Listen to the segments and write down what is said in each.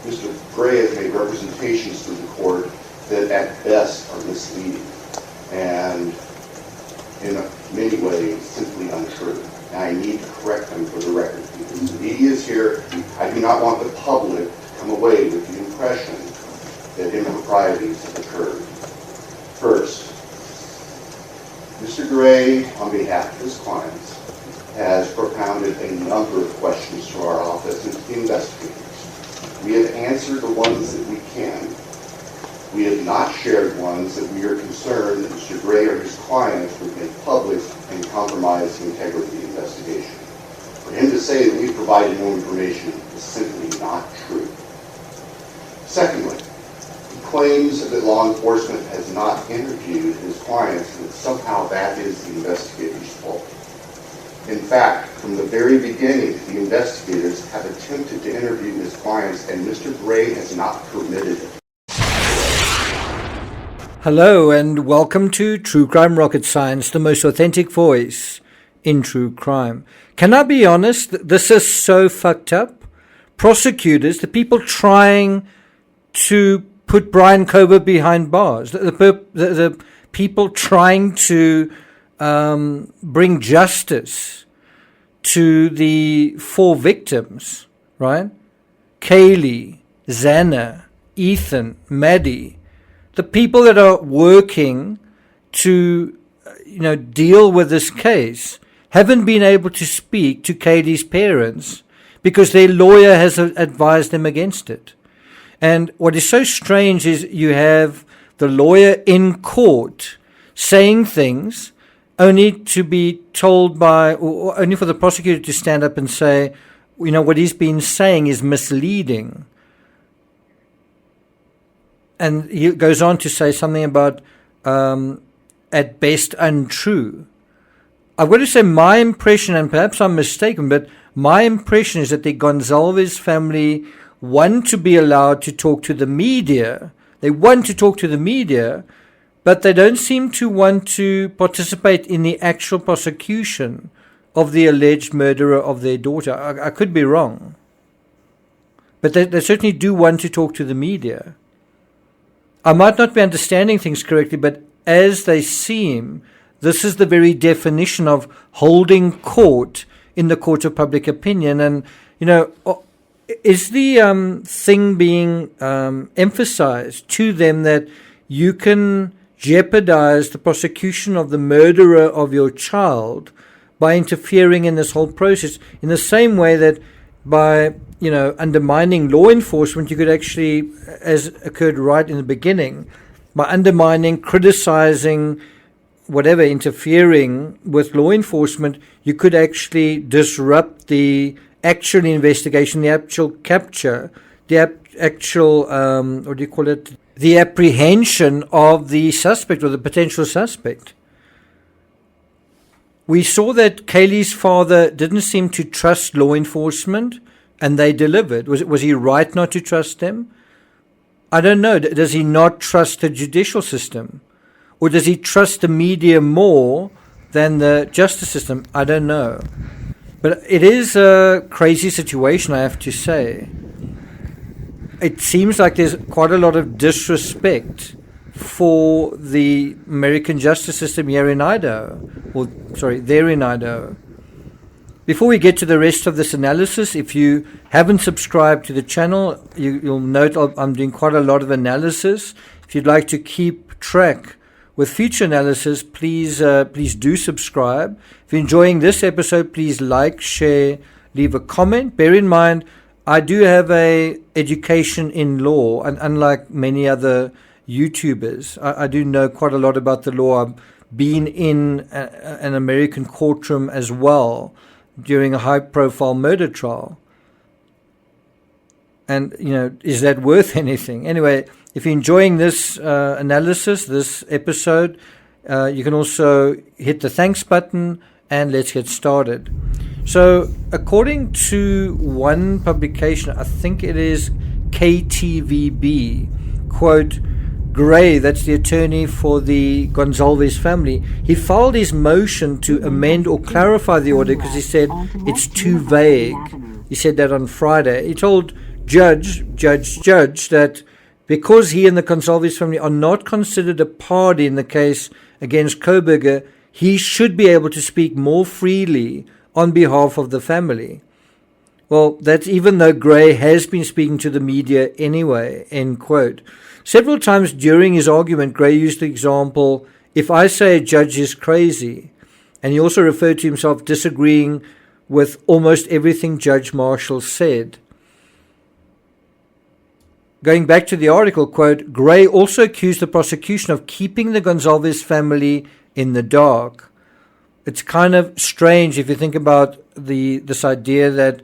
Mr. Gray has made representations to the court that at best are misleading and in many ways simply untrue. And I need to correct them for the record because the media is here. I do not want the public to come away with the impression that improprieties have occurred. First, Mr. Gray, on behalf of his clients, has propounded a number of questions to our office and to the investigators. We have answered the ones that we can. We have not shared ones that we are concerned that Mr. Gray or his clients would make public and compromise the integrity of the investigation. For him to say that we provided no information is simply not true. Secondly, he claims that law enforcement has not interviewed his clients and that somehow that is the investigator's fault. In fact, from the very beginning, the investigators have attempted to interview his clients and Mr. Gray has not permitted it. Hello and welcome to True Crime Rocket Science, the most authentic voice in true crime. Can I be honest? This is so fucked up. Prosecutors, the people trying to put Brian Kober behind bars, the people trying to bring justice to the 4 victims, right? Kaylee, Xana, Ethan, Maddie, the people that are working to, deal with this case haven't been able to speak to Kaylee's parents because their lawyer has advised them against it. And what is so strange is you have the lawyer in court saying things only to be told by, or only for the prosecutor to stand up and say, what he's been saying is misleading. And he goes on to say something about, at best, untrue. I've got to say my impression, and perhaps I'm mistaken, but my impression is that the Goncalves family want to be allowed to talk to the media. They want to talk to the media, but they don't seem to want to participate in the actual prosecution of the alleged murderer of their daughter. I could be wrong. But they certainly do want to talk to the media. I might not be understanding things correctly, but as they seem, this is the very definition of holding court in the court of public opinion. And, is the thing being emphasized to them that you can jeopardize the prosecution of the murderer of your child by interfering in this whole process in the same way that by, undermining law enforcement, you could actually, as occurred right in the beginning, by undermining, criticizing, whatever, interfering with law enforcement, you could actually disrupt the actual investigation, the actual capture, the actual, the apprehension of the suspect or the potential suspect. We saw that Kaylee's father didn't seem to trust law enforcement, and they delivered. Was he right not to trust them? I don't know. Does he not trust the judicial system? Or does he trust the media more than the justice system? I don't know. But it is a crazy situation, I have to say. It seems like there's quite a lot of disrespect for the American justice system here in Idaho. There in Idaho. Before we get to the rest of this analysis, if you haven't subscribed to the channel, you'll note I'm doing quite a lot of analysis. If you'd like to keep track with future analysis, please do subscribe. If you're enjoying this episode, please like, share, leave a comment. Bear in mind, I do have a education in law, and unlike many other YouTubers, I do know quite a lot about the law. I've been in an American courtroom as well during a high-profile murder trial. And, is that worth anything? Anyway, if you're enjoying this analysis, this episode, you can also hit the thanks button and let's get started. So, according to one publication, I think it is KTVB, quote, Gray, that's the attorney for the Goncalves family, he filed his motion to amend or clarify the order because he said it's too vague. He said that on Friday. He told judge that because he and the Goncalves family are not considered a party in the case against Koberger, he should be able to speak more freely on behalf of the family. Well, that's even though Gray has been speaking to the media anyway, end quote. Several times during his argument, Gray used the example, if I say a judge is crazy, and he also referred to himself disagreeing with almost everything Judge Marshall said. Going back to the article, quote, Gray also accused the prosecution of keeping the Goncalves family in the dark. It's kind of strange if you think about this idea that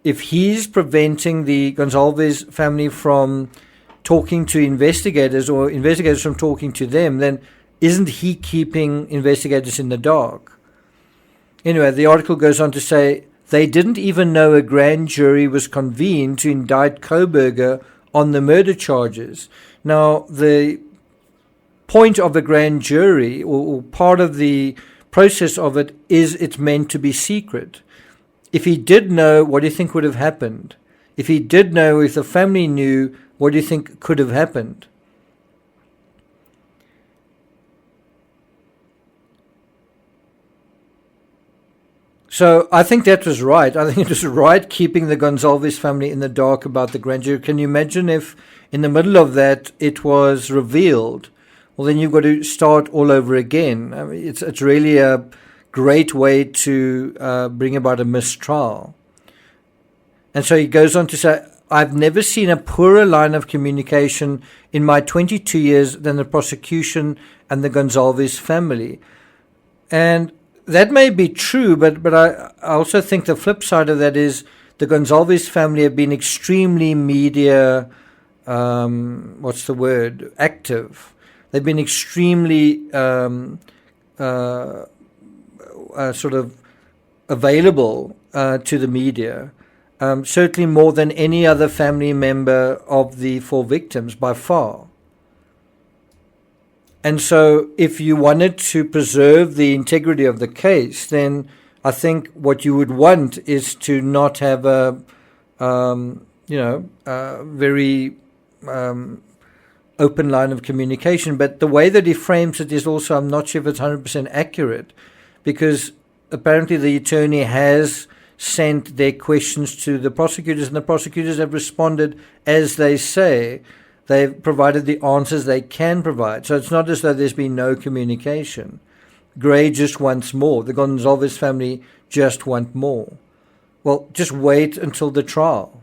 if he's preventing the Goncalves family from talking to investigators or investigators from talking to them, then isn't he keeping investigators in the dark? Anyway, the article goes on to say they didn't even know a grand jury was convened to indict Koberger on the murder charges. Now, the point of a grand jury, or part of the process of it, is it's meant to be secret. If he did know, what do you think would have happened? If he did know, if the family knew, what do you think could have happened? So I think that was right. I think it was right keeping the Goncalves family in the dark about the grand jury. Can you imagine if in the middle of that it was revealed? Well, then you've got to start all over again. I mean, it's really a great way to bring about a mistrial. And so he goes on to say, I've never seen a poorer line of communication in my 22 years than the prosecution and the Goncalves family. And that may be true, but I also think the flip side of that is the Goncalves family have been extremely media, active. They've been extremely sort of available to the media, certainly more than any other family member of the four victims by far. And so if you wanted to preserve the integrity of the case, then I think what you would want is to not have a very open line of communication. But the way that he frames it is also, I'm not sure if it's 100% accurate, because apparently the attorney has sent their questions to the prosecutors, and the prosecutors have responded as they say. They've provided the answers they can provide. So it's not as though there's been no communication. Gray just wants more. The Goncalves family just want more. Well, just wait until the trial.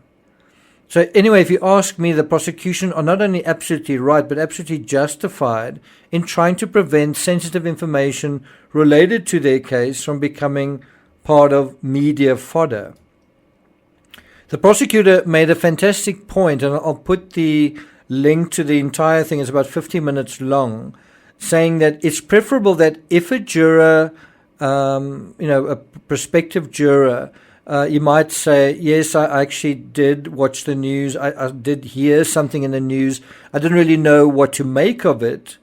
So anyway, if you ask me, the prosecution are not only absolutely right, but absolutely justified in trying to prevent sensitive information related to their case from becoming part of media fodder. The prosecutor made a fantastic point, and I'll put the link to the entire thing. It's about 50 minutes long, saying that it's preferable that if a juror, a prospective juror, you might say, yes, I actually did watch the news. I did hear something in the news. I didn't really know what to make of it,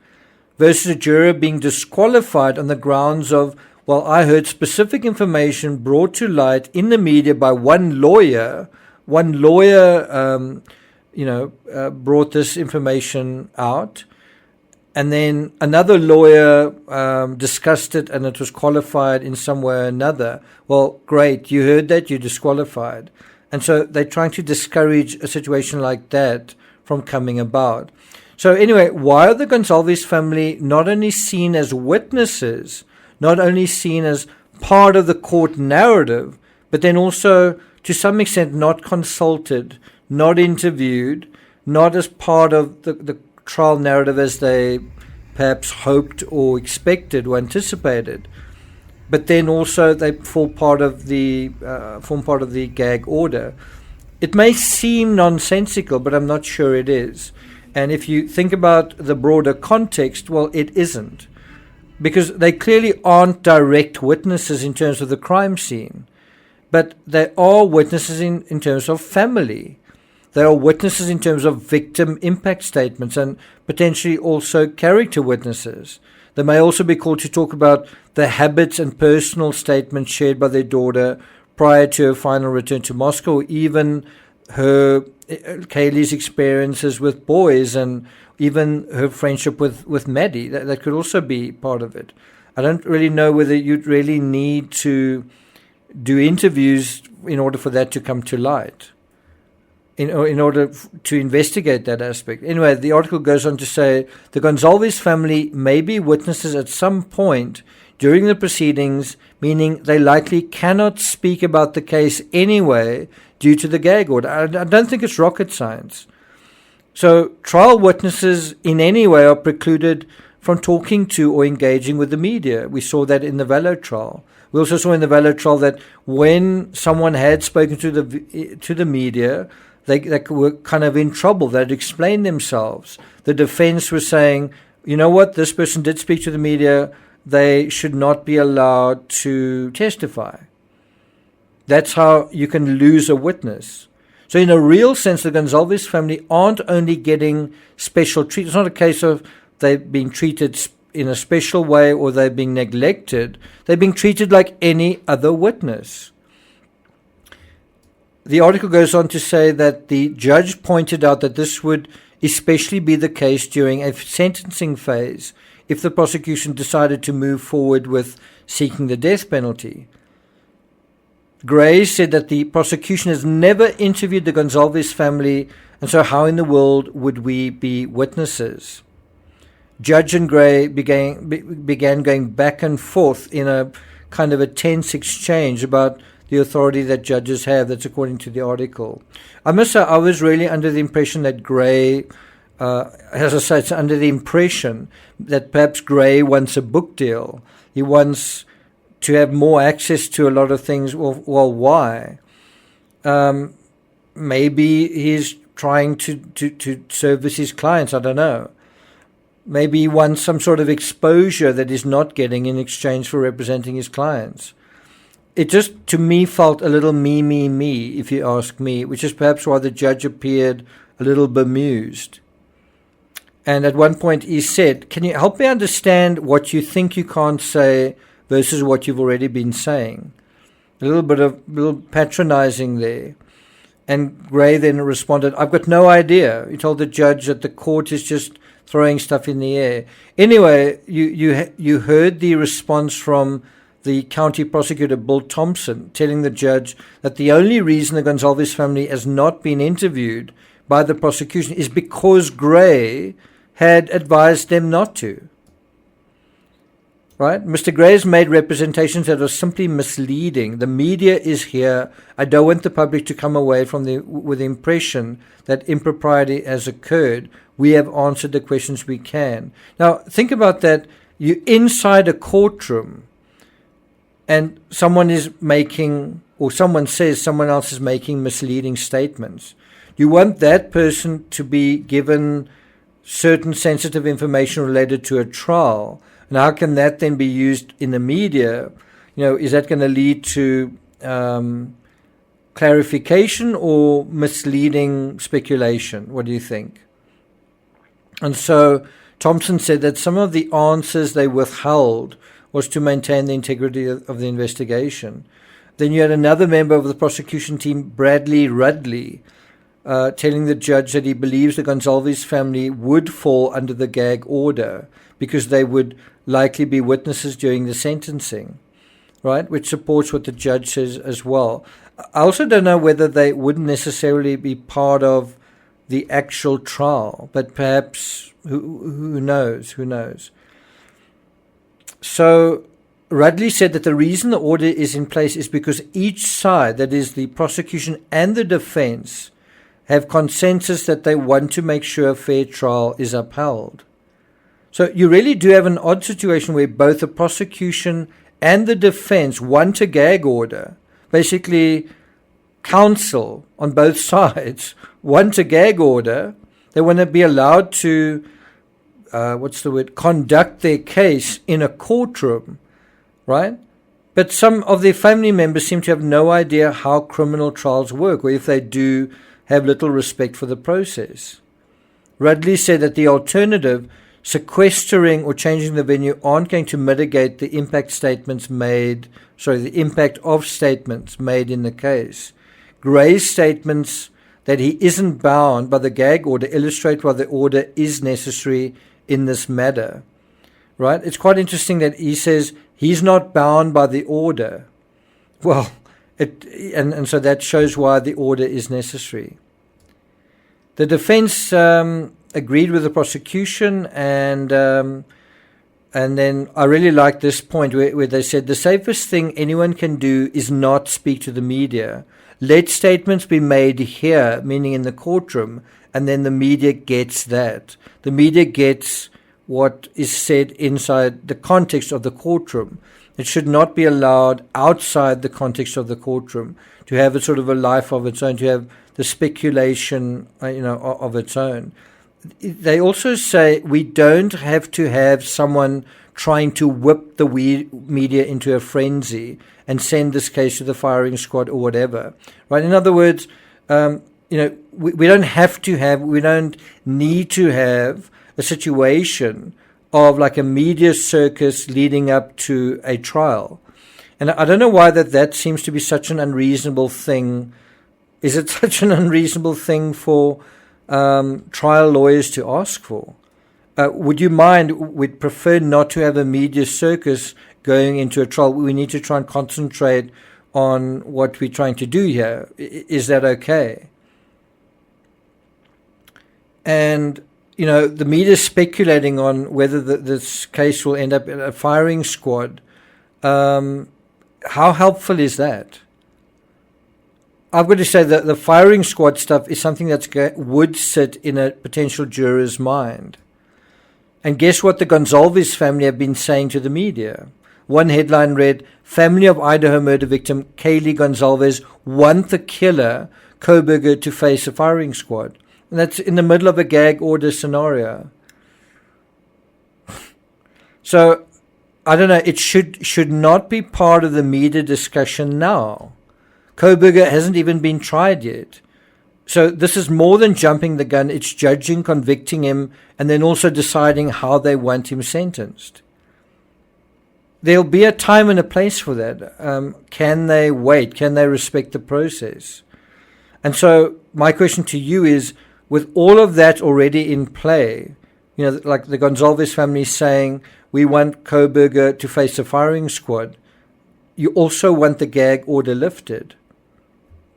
versus a juror being disqualified on the grounds of, well, I heard specific information brought to light in the media by one lawyer. One lawyer brought this information out, and then another lawyer discussed it and it was qualified in some way or another. Well, great, you heard that, you're disqualified. And so they're trying to discourage a situation like that from coming about. So anyway, why are the Goncalves family not only seen as witnesses, not only seen as part of the court narrative, but then also to some extent not consulted, not interviewed, not as part of the trial narrative as they perhaps hoped or expected or anticipated, but then also they form part of the gag order. It may seem nonsensical, but I'm not sure it is. And if you think about the broader context, well, it isn't, because they clearly aren't direct witnesses in terms of the crime scene, but they are witnesses in terms of family. They are witnesses in terms of victim impact statements and potentially also character witnesses. They may also be called to talk about the habits and personal statements shared by their daughter prior to her final return to Moscow, or even Kaylee's experiences with boys and even her friendship with Maddie. That could also be part of it. I don't really know whether you'd really need to do interviews in order for that to come to light, in order to investigate that aspect. Anyway, the article goes on to say the Goncalves family may be witnesses at some point during the proceedings, meaning they likely cannot speak about the case anyway due to the gag order. I don't think it's rocket science. So trial witnesses in any way are precluded from talking to or engaging with the media. We saw that in the Vallow trial. We also saw in the Vallow trial that when someone had spoken to the media, they were kind of in trouble. They'd explained themselves. The defense was saying, you know what, this person did speak to the media. They should not be allowed to testify. That's how you can lose a witness. So in a real sense, the Goncalves family aren't only getting special treatment. It's not a case of they've been treated in a special way or they're being neglected. They're being treated like any other witness. The article goes on to say that the judge pointed out that this would especially be the case during a sentencing phase if the prosecution decided to move forward with seeking the death penalty. Gray said that the prosecution has never interviewed the Goncalves family, and so how in the world would we be witnesses? Judge and Gray began going back and forth in a kind of a tense exchange about the authority that judges have. That's according to the article. I must say, I was really under the impression that Gray, as I say, it's under the impression that perhaps Gray wants a book deal. He wants to have more access to a lot of things. Well, why? Maybe he's trying to service his clients. I don't know. Maybe he wants some sort of exposure that he's not getting in exchange for representing his clients. It just, to me, felt a little me, if you ask me, which is perhaps why the judge appeared a little bemused. And at one point he said, can you help me understand what you think you can't say versus what you've already been saying? A little patronizing there. And Gray then responded, I've got no idea. He told the judge that the court is just throwing stuff in the air. Anyway, you heard the response from the county prosecutor, Bill Thompson, telling the judge that the only reason the Goncalves family has not been interviewed by the prosecution is because Gray had advised them not to. Right? Mr. Gray has made representations that are simply misleading. The media is here. I don't want the public to come away with the impression that impropriety has occurred. We have answered the questions we can. Now, think about that. You're inside a courtroom and someone is making, or someone says someone else is making misleading statements. You want that person to be given certain sensitive information related to a trial. And how can that then be used in the media? Is that going to lead to clarification or misleading speculation? What do you think? And so Thompson said that some of the answers they withheld was to maintain the integrity of the investigation. Then you had another member of the prosecution team, Bradley Rudley, telling the judge that he believes the Goncalves family would fall under the gag order because they would likely be witnesses during the sentencing, right? Which supports what the judge says as well. I also don't know whether they wouldn't necessarily be part of the actual trial, but perhaps, who knows? So Rudley said that the reason the order is in place is because each side, that is the prosecution and the defense, have consensus that they want to make sure a fair trial is upheld. So you really do have an odd situation where both the prosecution and the defense want a gag order. Basically, counsel on both sides want a gag order. They want to be allowed to, conduct their case in a courtroom, right? But some of their family members seem to have no idea how criminal trials work, or if they do, have little respect for the process. Rudley said that the alternative, sequestering or changing the venue, aren't going to mitigate the impact of statements made in the case. Gray's statements that he isn't bound by the gag order illustrate why the order is necessary in this matter. Right? It's quite interesting that he says he's not bound by the order. Well, and so that shows why the order is necessary. The defense agreed with the prosecution, and then I really like this point where they said the safest thing anyone can do is not speak to the media. Let statements be made here, meaning in the courtroom, and then the media gets that. The media gets what is said inside the context of the courtroom. It should not be allowed outside the context of the courtroom to have a sort of a life of its own, to have the speculation, of its own. They also say we don't have to have someone trying to whip the media into a frenzy and send this case to the firing squad or whatever. Right? In other words, we don't need to have a situation of like a media circus leading up to a trial. And I don't know why that seems to be such an unreasonable thing. Is it such an unreasonable thing for trial lawyers to ask for? Would you mind? We'd prefer not to have a media circus going into a trial. We need to try and concentrate on what we're trying to do here. Is that okay? And the media is speculating on whether this case will end up in a firing squad. How helpful is that? I've got to say that the firing squad stuff is something that would sit in a potential juror's mind. And guess what the Goncalves family have been saying to the media? One headline read, "Family of Idaho murder victim Kaylee Goncalves want the killer Koberger to face a firing squad." And that's in the middle of a gag order scenario. So, I don't know, it should not be part of the media discussion now. Koberger hasn't even been tried yet. So this is more than jumping the gun. It's judging, convicting him, and then also deciding how they want him sentenced. There'll be a time and a place for that. Can they wait? Can they respect the process? And so my question to you is, with all of that already in play, like the Goncalves family saying, we want Koberger to face a firing squad, you also want the gag order lifted.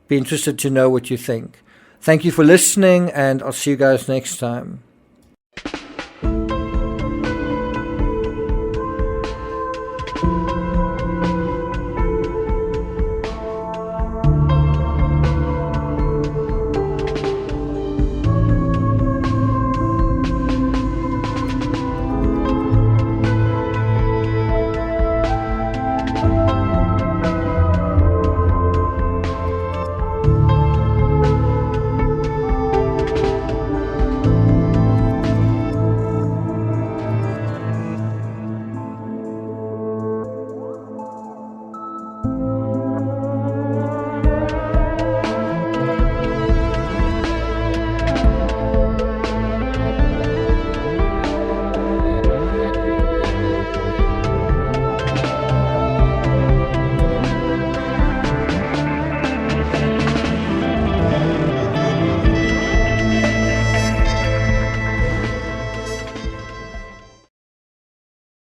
Be interested to know what you think. Thank you for listening, and I'll see you guys next time.